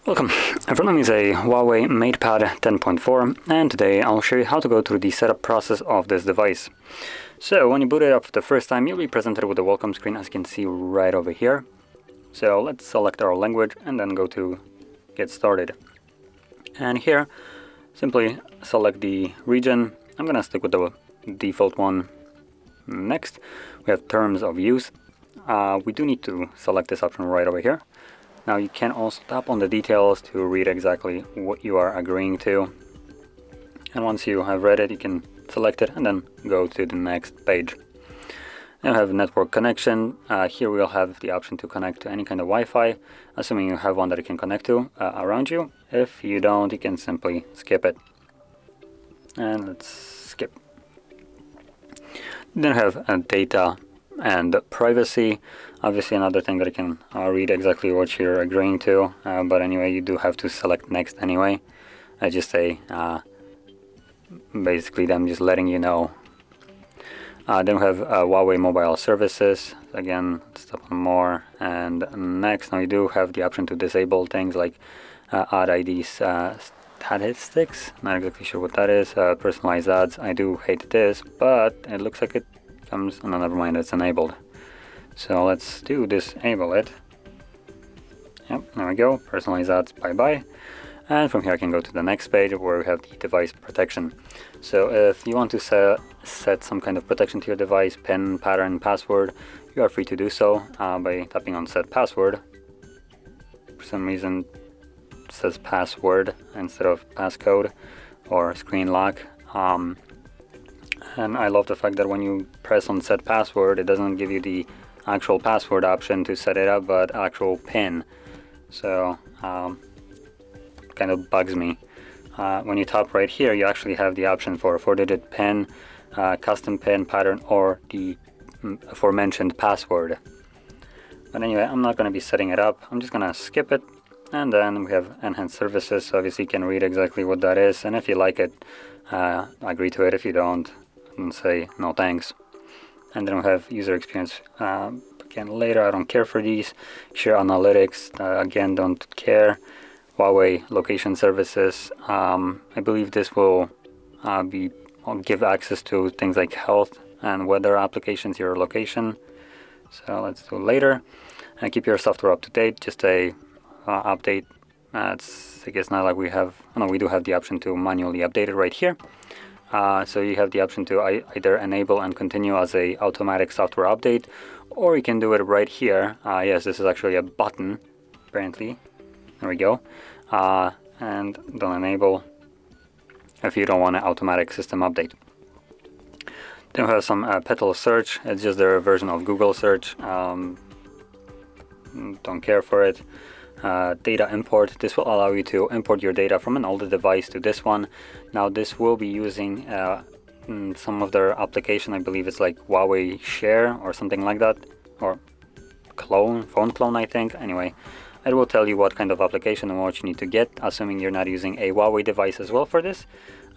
Welcome. In front of me is a HUAWEI MatePad 10.4, and today I'll show you how to go through the setup process of this device. So when you boot it up the first time, you'll be presented with a welcome screen, as you can see right over here. So let's select our language and then go to Get Started. And here, simply select the region. I'm gonna stick with the default one. Next, we have Terms of Use. We do need to select this option right over here. Now you can also tap on the details to read exactly what you are agreeing to. And once you have read it, you can select it and then go to the next page. Now we have network connection. Here we'll have the option to connect to any kind of Wi-Fi, assuming you have one that you can connect to around you. If you don't, you can simply skip it. And let's skip. Then we have data and privacy. Obviously another thing that you can read exactly what you're agreeing to, but anyway, you do have to select next anyway. I just say basically them just letting you know. Then we have HUAWEI mobile services. Again, let's tap on more and next. Now you do have the option to disable things like ad IDs, statistics. Not exactly sure what that is. Personalized ads. I do hate this, but it looks like it comes. Oh, no, never mind. It's enabled. So let's do disable it. Yep, there we go. Personalized ads. Bye bye. And from here I can go to the next page where we have the device protection. So if you want to set some kind of protection to your device, PIN, pattern, password, you are free to do so by tapping on set password. For some reason it says password instead of passcode or screen lock. And I love the fact that when you press on set password, it doesn't give you the actual password option to set it up, but actual PIN. So kind of bugs me. When you tap right here, you actually have the option for a 4-digit PIN, custom PIN, pattern, or the aforementioned password. But anyway, I'm not going to be setting it up. I'm just going to skip it. And then we have enhanced services. So obviously you can read exactly what that is. And if you like it, agree to it. If you don't, then say no thanks. And then we have user experience. Again, later, I don't care for these. Share analytics. Again, don't care. HUAWEI location services. I believe this will give access to things like health and weather applications, your location. So let's do later. And keep your software up to date. Just a update. It's, I guess, not like we have. No, we do have the option to manually update it right here. So you have the option to either enable and continue as a automatic software update, or you can do it right here. Yes, this is actually a button, apparently. There we go. And don't enable if you don't want an automatic system update. Then we have some Petal search. It's just their version of Google search. Don't care for it. Data import. This will allow you to import your data from an older device to this one. Now this will be using some of their application. I believe it's like HUAWEI Share or something like that, or phone clone, I think. Anyway, it will tell you what kind of application and what you need to get, assuming you're not using a HUAWEI device as well for this.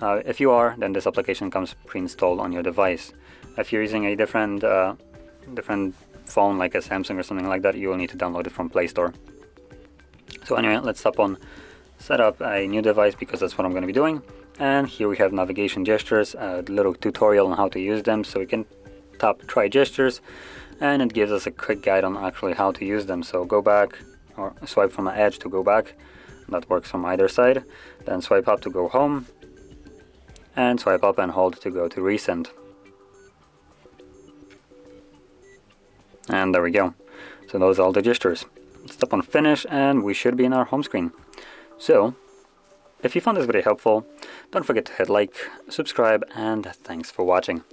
If you are, then this application comes pre-installed on your device. If you're using a different phone, like a Samsung or something like that, you will need to download it from Play Store. So anyway, let's tap on set up a new device, because that's what I'm going to be doing. And here we have navigation gestures, a little tutorial on how to use them. So we can tap try gestures, and it gives us a quick guide on actually how to use them. So go back, or swipe from the edge to go back. That works from either side. Then swipe up to go home, and swipe up and hold to go to recent. And there we go. So those are all the gestures. Let's tap on finish, and we should be in our home screen. So if you found this video helpful, don't forget to hit like, subscribe, and thanks for watching.